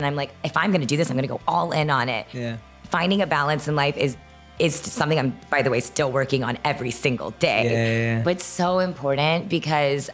And I'm like, if I'm going to do this, I'm going to go all in on it. Yeah. Finding a balance in life is something I'm, by the way, still working on every single day. Yeah. But so important because,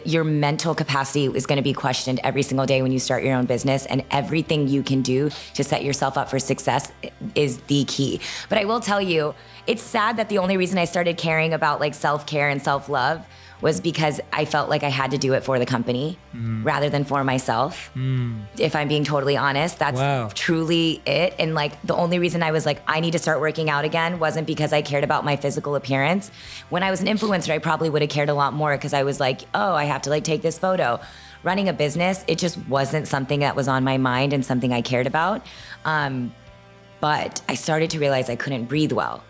your mental capacity is going to be questioned every single day when you start your own business, and everything you can do to set yourself up for success is the key. But I will tell you, it's sad that the only reason I started caring about like self-care and self-love was because I felt like I had to do it for the company rather than for myself. If I'm being totally honest, that's truly it. And like the only reason I was like, I need to start working out again wasn't because I cared about my physical appearance. When I was an influencer, I probably would have cared a lot more because I was like, oh, I have to like take this photo. Running a business, it just wasn't something that was on my mind and something I cared about. But I started to realize I couldn't breathe well.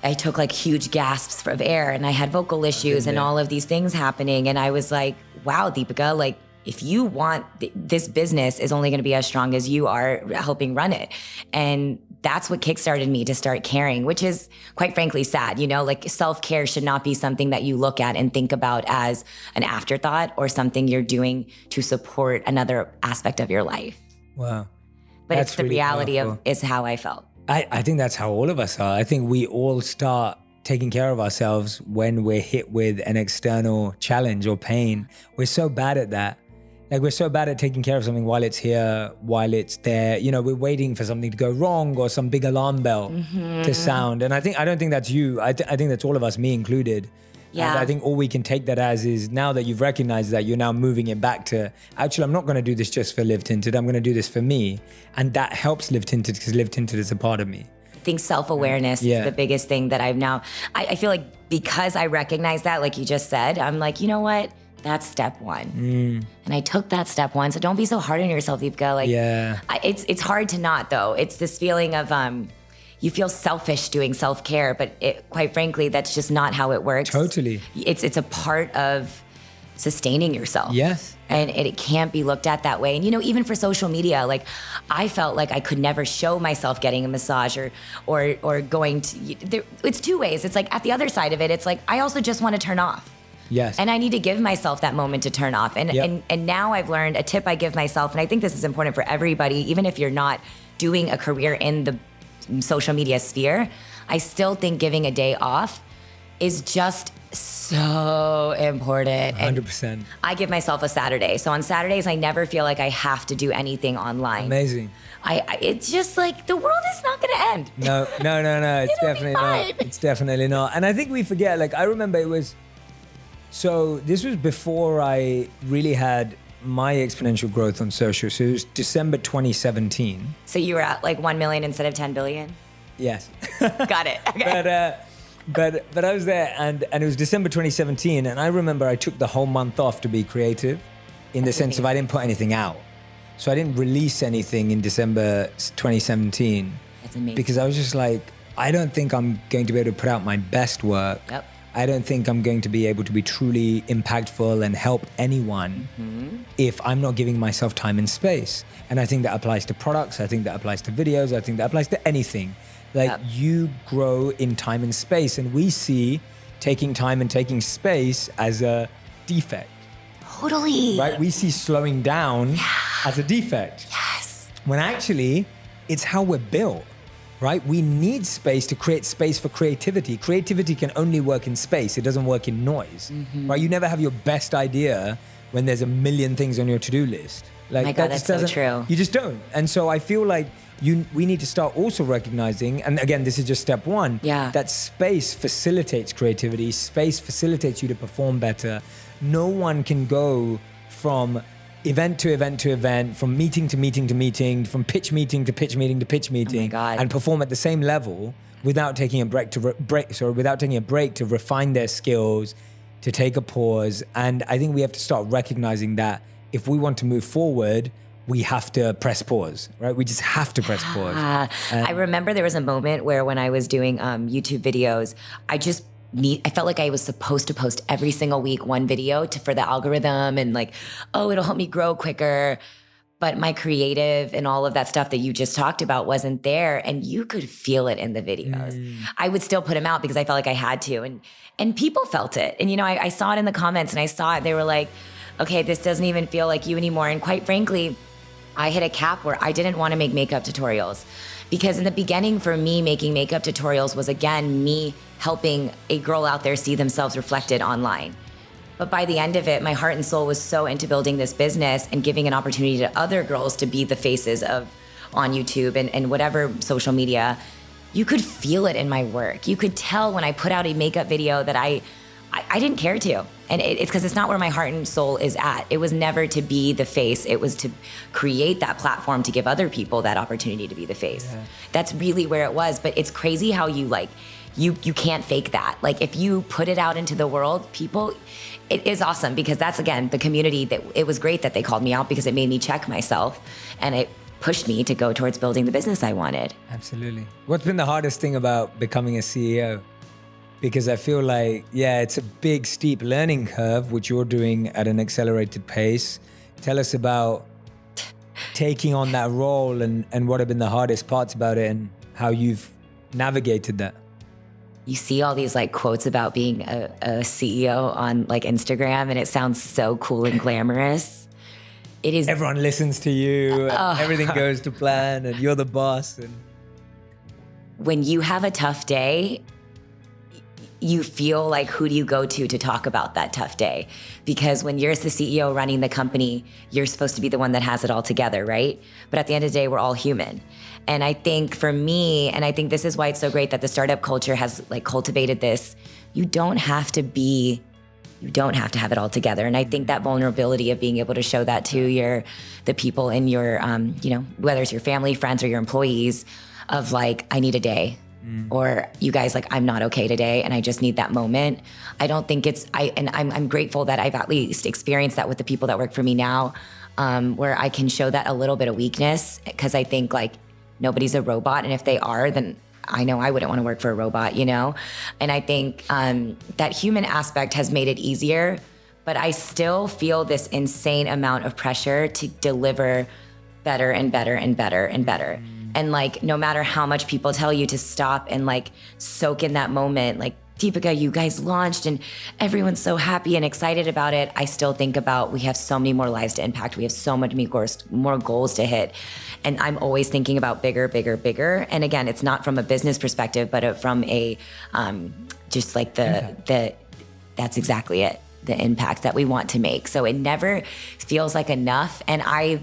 I took like huge gasps of air and I had vocal issues and all of these things happening. And I was like, wow, Deepika, like if you want, this business is only going to be as strong as you are helping run it. And that's what kickstarted me to start caring, which is quite frankly sad. You know, like self-care should not be something that you look at and think about as an afterthought or something you're doing to support another aspect of your life. Wow. But it's the really reality powerful. Is how I felt. I think that's how all of us are. I think we all start taking care of ourselves when we're hit with an external challenge or pain. We're so bad at that. Like we're so bad at taking care of something while it's here, while it's there. You know, we're waiting for something to go wrong or some big alarm bell to sound. And I don't think that's you. I think that's all of us, me included. Yeah. And I think all we can take that as is now that you've recognized that, you're now moving it back to, actually, I'm not going to do this just for Live Tinted. I'm going to do this for me. And that helps Live Tinted because Live Tinted is a part of me. I think self-awareness is the biggest thing that I've now, I feel like because I recognize that, like you just said, I'm like, you know what? That's step one. And I took that step one. So don't be so hard on yourself, Deepika. Like, it's hard to not though. It's this feeling of, you feel selfish doing self-care, but quite frankly, that's just not how it works. Totally. It's a part of sustaining yourself. Yes. And it can't be looked at that way. And you know, even for social media, like I felt like I could never show myself getting a massage or going to, it's two ways. It's like at the other side of it, it's like, I also just want to turn off. Yes. And I need to give myself that moment to turn off. And now I've learned a tip I give myself, and I think this is important for everybody, even if you're not doing a career in the social media sphere, I still think giving a day off is just so important. 100%. And I give myself a Saturday. So on Saturdays, I never feel like I have to do anything online. Amazing. It's just like the world is not going to end. No. It's definitely not. It's definitely not. And I think we forget, like I remember this was before I really had my exponential growth on social. So it was December 2017. So you were at like 1 million instead of 10 billion? Yes. Got it. Okay. But I was there and it was December 2017. And I remember I took the whole month off to be creative in the sense of I didn't put anything out. So I didn't release anything in December 2017. That's amazing. Because I was just like, I don't think I'm going to be able to put out my best work. Yep. I don't think I'm going to be able to be truly impactful and help anyone if I'm not giving myself time and space. And I think that applies to products. I think that applies to videos. I think that applies to anything. Like you grow in time and space, and we see taking time and taking space as a defect. Totally. Right? We see slowing down as a defect. Yes. When actually it's how we're built. Right? We need space to create space for creativity. Creativity can only work in space. It doesn't work in noise. Right? You never have your best idea when there's a million things on your to-do list. Like, my God, that's so true. You just don't. And so I feel like we need to start also recognizing, and again, this is just step one, that space facilitates creativity. Space facilitates you to perform better. No one can go from event to event to event, from meeting to meeting to meeting, from pitch meeting to pitch meeting to pitch meeting, and perform at the same level without taking a break to refine their skills, to take a pause. And I think we have to start recognizing that if we want to move forward, we have to press pause, right? We just have to press pause. I remember there was a moment where when I was doing YouTube videos, I felt like I was supposed to post every single week one video for the algorithm and like, oh, it'll help me grow quicker. But my creative and all of that stuff that you just talked about wasn't there, and you could feel it in the videos. I would still put them out because I felt like I had to, and people felt it. And you know, I saw it in the comments, and I saw it. They were like, okay, this doesn't even feel like you anymore. And quite frankly, I hit a cap where I didn't want to make makeup tutorials, because in the beginning for me, making makeup tutorials was, again, me helping a girl out there see themselves reflected online. But by the end of it, my heart and soul was so into building this business and giving an opportunity to other girls to be the faces of on YouTube and whatever social media. You could feel it in my work. You could tell when I put out a makeup video that I didn't care to. And it's because it's not where my heart and soul is at. It was never to be the face. It was to create that platform to give other people that opportunity to be the face. Yeah. That's really where it was. But it's crazy how you can't fake that. Like if you put it out into the world, people, it is awesome, because that's, again, the community that it was great that they called me out, because it made me check myself and it pushed me to go towards building the business I wanted. Absolutely. What's been the hardest thing about becoming a CEO? Because I feel like, yeah, it's a big, steep learning curve, which you're doing at an accelerated pace. Tell us about taking on that role and what have been the hardest parts about it and how you've navigated that. You see all these like quotes about being a CEO on like Instagram, and it sounds so cool and glamorous. It is. Everyone listens to you, and everything goes to plan, and you're the boss. And when you have a tough day, you feel like, who do you go to talk about that tough day? Because when you're the CEO running the company, you're supposed to be the one that has it all together, right? But at the end of the day, we're all human. And I think for me, and I think this is why it's so great that the startup culture has like cultivated this, you don't have to have it all together. And I think that vulnerability of being able to show that to the people in your, whether it's your family, friends, or your employees, of like, I need a day. Or you guys, like, I'm not okay today and I just need that moment. I don't think I'm grateful that I've at least experienced that with the people that work for me now, where I can show that a little bit of weakness, because I think like nobody's a robot. And if they are, then I know I wouldn't want to work for a robot, you know? And I think that human aspect has made it easier, but I still feel this insane amount of pressure to deliver better and better and better and better. And like, no matter how much people tell you to stop and like soak in that moment, like, Deepika, you guys launched and everyone's so happy and excited about it. I still think about, we have so many more lives to impact. We have so much more goals to hit. And I'm always thinking about bigger, bigger, bigger. And again, it's not from a business perspective, but from a, just like that's exactly it. The impact that we want to make. So it never feels like enough. And I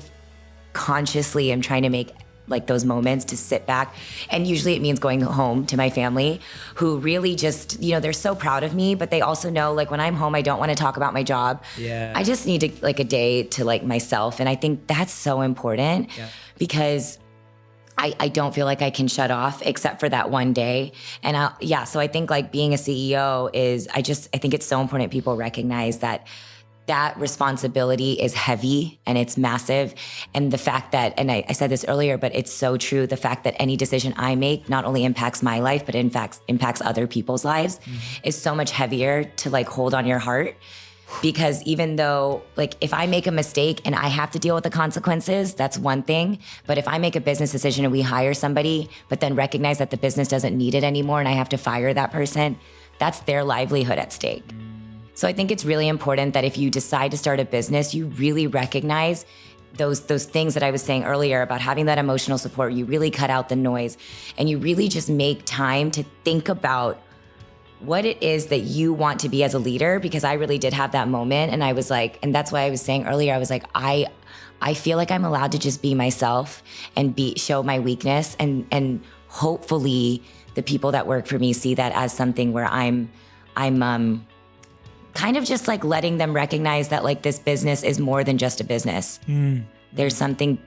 consciously am trying to make like those moments to sit back. And usually it means going home to my family, who really just, they're so proud of me, but they also know, like, when I'm home, I don't want to talk about my job. Yeah. I just need like a day to like myself. And I think that's so important because I don't feel like I can shut off except for that one day. And so I think like being a CEO is, I think it's so important people recognize that responsibility is heavy and it's massive. And the fact that, and I said this earlier, but it's so true, the fact that any decision I make not only impacts my life, but in fact impacts other people's lives is so much heavier to like hold on your heart. Because even though, like, if I make a mistake and I have to deal with the consequences, that's one thing. But if I make a business decision and we hire somebody, but then recognize that the business doesn't need it anymore and I have to fire that person, that's their livelihood at stake. So I think it's really important that if you decide to start a business, you really recognize those things that I was saying earlier about having that emotional support. You really cut out the noise and you really just make time to think about what it is that you want to be as a leader. Because I really did have that moment, and I was like, and that's why I was saying earlier, I was like, I feel like I'm allowed to just be myself and show my weakness, and hopefully the people that work for me see that as something where I'm kind of just like letting them recognize that like this business is more than just a business. There's something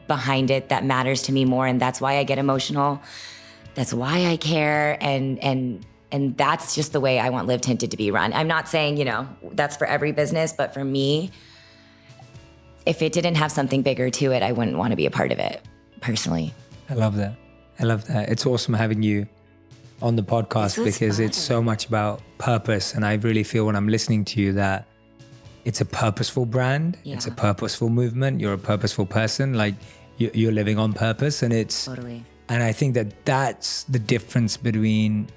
behind it that matters to me more, and that's why I get emotional. That's why I care, and that's just the way I want Live Tinted to be run. I'm not saying, that's for every business, but for me, if it didn't have something bigger to it, I wouldn't want to be a part of it, personally. I love that. It's awesome having you on the podcast because it's so much about purpose. And I really feel when I'm listening to you that it's a purposeful brand. Yeah. It's a purposeful movement. You're a purposeful person. Like you're living on purpose, and it's totally. And I think that that's the difference between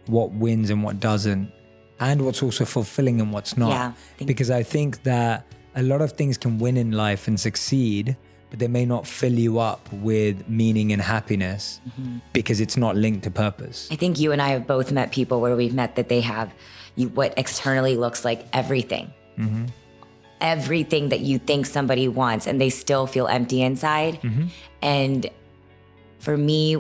what wins and what doesn't. and what's also fulfilling and what's not. Yeah, because I think that a lot of things can win in life and succeed, but they may not fill you up with meaning and happiness because it's not linked to purpose. I think you and I have both met people where we've met that they have what externally looks like everything. Everything that you think somebody wants, and they still feel empty inside. And for me,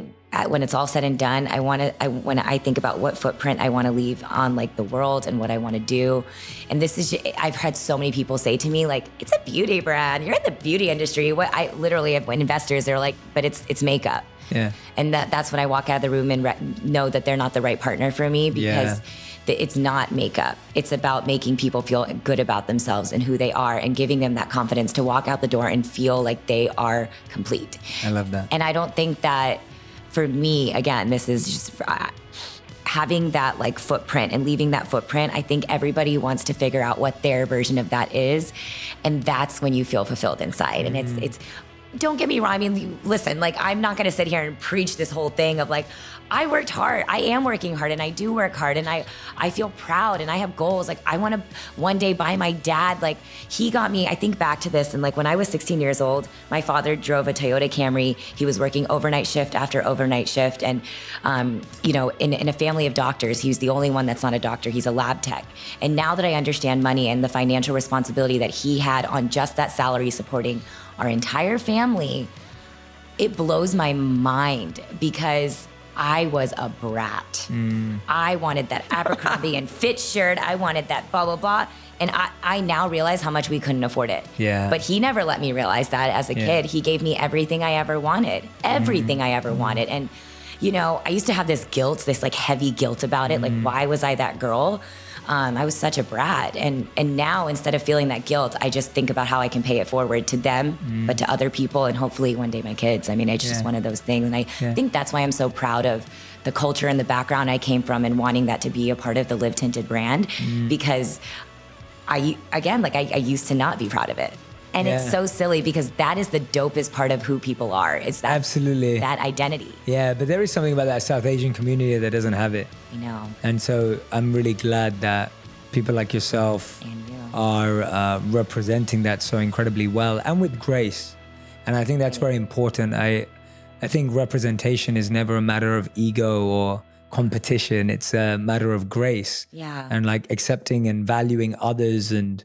when it's all said and done, when I think about what footprint I want to leave on like the world and what I want to do. And this is, I've had so many people say to me, like, it's a beauty brand. You're in the beauty industry. What I literally have investors, they're like, but it's makeup. Yeah. And that's when I walk out of the room and know that they're not the right partner for me, because it's not makeup. It's about making people feel good about themselves and who they are, and giving them that confidence to walk out the door and feel like they are complete. I love that. And I don't think that, for me, again, this is just having that like footprint and leaving that footprint. I think everybody wants to figure out what their version of that is. And that's when you feel fulfilled inside. And it's don't get me wrong. I mean, listen, like, I'm not going to sit here and preach this whole thing of like, I worked hard. I am working hard, and I do work hard, and I feel proud, and I have goals. Like, I want to one day buy my dad. Like, he got me, I think back to this, and like when I was 16 years old, my father drove a Toyota Camry. He was working overnight shift after overnight shift. And, you know, in a family of doctors, he was the only one that's not a doctor. He's a lab tech. And now that I understand money and the financial responsibility that he had on just that salary supporting our entire family, it blows my mind, because I was a brat. I wanted that Abercrombie and Fitch shirt. I wanted that blah, blah, blah. And I now realize how much we couldn't afford it. Yeah. But he never let me realize that as a kid. He gave me everything I ever wanted, everything I ever wanted. And, you know, I used to have this guilt, this like heavy guilt about it. Like, why was I that girl? I was such a brat. And now, instead of feeling that guilt, I just think about how I can pay it forward to them, but to other people, and hopefully one day my kids. I mean, it's just one of those things. And I think that's why I'm so proud of the culture and the background I came from, and wanting that to be a part of the Live Tinted brand, because I used to not be proud of it. And it's so silly, because that is the dopest part of who people are. It's that, absolutely, that identity. Yeah, but there is something about that South Asian community that doesn't have it. I know. And so I'm really glad that people like yourself are representing that so incredibly well, and with grace. And I think that's very important. I think representation is never a matter of ego or competition. It's a matter of grace. Yeah. And like accepting and valuing others, and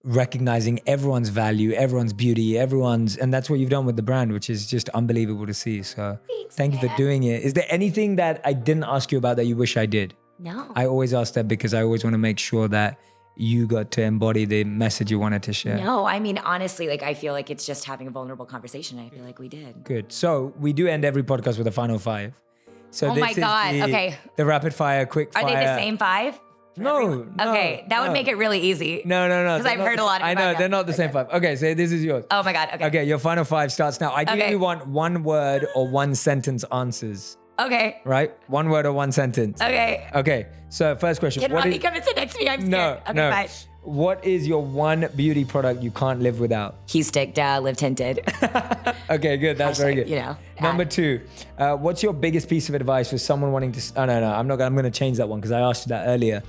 recognizing everyone's value, everyone's beauty, and that's what you've done with the brand, which is just unbelievable to see. So thank you for doing it. Is there anything that I didn't ask you about that you wish I did? No. I always ask that because I always want to make sure that you got to embody the message you wanted to share. No, I mean, honestly, like, I feel like it's just having a vulnerable conversation. I feel like we did. Good. So we do end every podcast with a final 5. So oh this my God. is the rapid fire, quick fire. Are they the same 5? No. Okay, that would make it really easy. No. Because I've heard a lot of I know, they're not the same 5. Okay, so this is yours. Oh my God, okay. Okay, your final 5 starts now. Ideally, we want 1 word or 1 sentence answers. Okay. Right? 1 word or 1 sentence. Okay. Okay, so first question. Can Robbie come and sit next to me? I'm scared. No, okay, no. Fine. What is your 1 beauty product you can't live without? Key stick, Live Tinted. Okay, good. That's very good. You know. Number 2, what's your biggest piece of advice for someone wanting to? Oh no, I'm going to change that one because I asked you that earlier.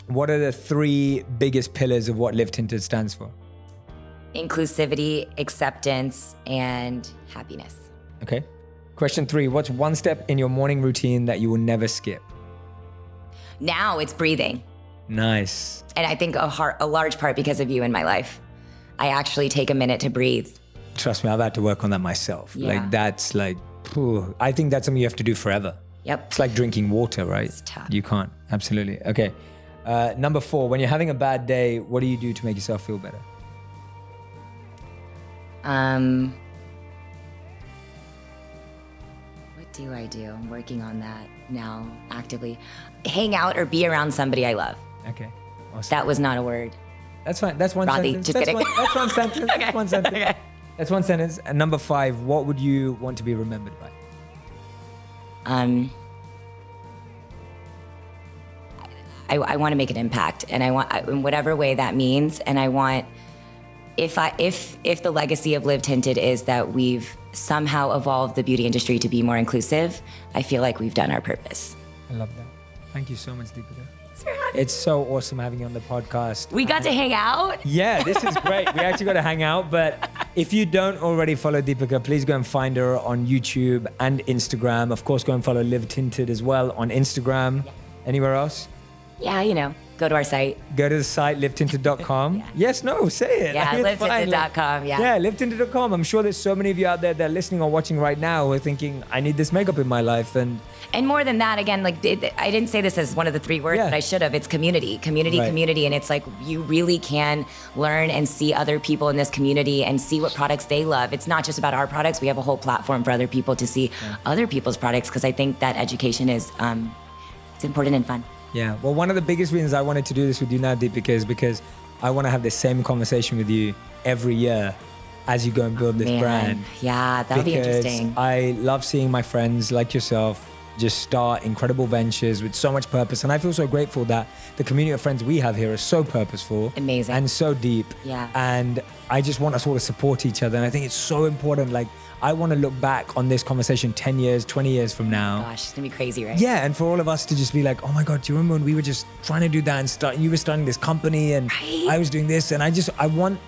What are the 3 biggest pillars of what Live Tinted stands for? Inclusivity, acceptance, and happiness. Okay. Question 3, what's 1 step in your morning routine that you will never skip? Now it's breathing. Nice. And I think a large part because of you in my life. I actually take a minute to breathe. Trust me, I've had to work on that myself. Yeah. Like, that's like, I think that's something you have to do forever. Yep. It's like drinking water, right? It's tough. You can't. Absolutely. Okay. Number 4, when you're having a bad day, what do you do to make yourself feel better? What do I do? I'm working on that now actively. Hang out or be around somebody I love. Okay. Awesome. That was not a word. That's fine. That's 1 Rodney, sentence. just That's kidding. That's 1 sentence. Okay. That's 1 sentence. Okay. That's 1 sentence. And number 5, what would you want to be remembered by? I want to make an impact, and I want, in whatever way that means. And I want, if the legacy of Live Tinted is that we've somehow evolved the beauty industry to be more inclusive, I feel like we've done our purpose. I love that. Thank you so much, Deepika. It's so awesome having you on the podcast. We got to hang out? Yeah, this is great. We actually got to hang out. But if you don't already follow Deepika, please go and find her on YouTube and Instagram. Of course, go and follow Live Tinted as well on Instagram. Yeah. Anywhere else? Yeah, go to our site. Go to the site, livetinted.com. Yeah. Yes, no, say it. Yeah, livetinted.com. Yeah, livetinted.com. I'm sure there's so many of you out there that are listening or watching right now who are thinking, I need this makeup in my life. And more than that, again, like I didn't say this as one of the 3 words, but I should have. It's community. And it's like you really can learn and see other people in this community and see what products they love. It's not just about our products. We have a whole platform for other people to see other people's products, because I think that education is it's important and fun. Yeah. Well, one of the biggest reasons I wanted to do this with you now, Deepika, is because I want to have the same conversation with you every year as you go and build this brand. Yeah, that'll be interesting. I love seeing my friends like yourself just start incredible ventures with so much purpose. And I feel so grateful that the community of friends we have here are so purposeful. Amazing. And so deep. Yeah. And I just want us all to support each other. And I think it's so important. Like, I want to look back on this conversation 10 years, 20 years from now. Gosh, it's gonna be crazy, right? Yeah, and for all of us to just be like, oh my God, do you remember when we were just trying to do that and you were starting this company and I was doing this, and I want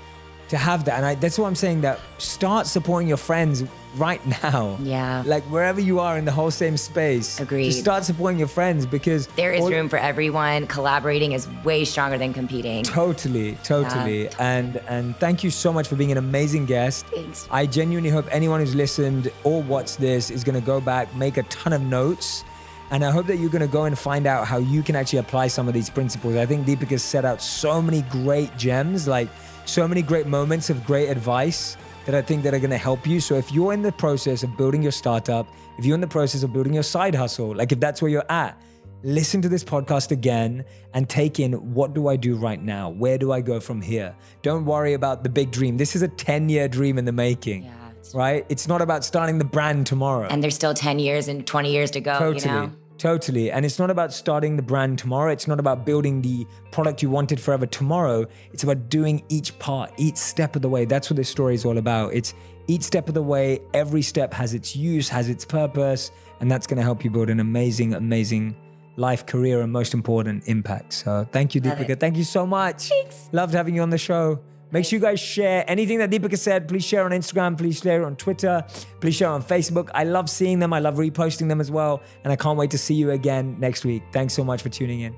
to have that. And that's why I'm saying that start supporting your friends right now. Yeah. Like wherever you are in the whole same space. Agreed. Just start supporting your friends, because there is room for everyone. Collaborating is way stronger than competing. Totally. Yeah. And thank you so much for being an amazing guest. Thanks. I genuinely hope anyone who's listened or watched this is gonna go back, make a ton of notes. And I hope that you're gonna go and find out how you can actually apply some of these principles. I think Deepika's set out so many great gems, like so many great moments of great advice that I think that are gonna help you. So if you're in the process of building your startup, if you're in the process of building your side hustle, like if that's where you're at, listen to this podcast again and take in, what do I do right now? Where do I go from here? Don't worry about the big dream. This is a 10-year dream in the making. Yeah. Right? It's not about starting the brand tomorrow. And there's still 10 years and 20 years to go, Totally. Totally. And it's not about starting the brand tomorrow. It's not about building the product you wanted forever tomorrow. It's about doing each part, each step of the way. That's what this story is all about. It's each step of the way. Every step has its use, has its purpose. And that's going to help you build an amazing, amazing life, career, and most important, impact. So thank you, Deepika. Thank you so much. Thanks. Loved having you on the show. Make sure you guys share anything that Deepika said. Please share on Instagram. Please share on Twitter. Please share on Facebook. I love seeing them. I love reposting them as well. And I can't wait to see you again next week. Thanks so much for tuning in.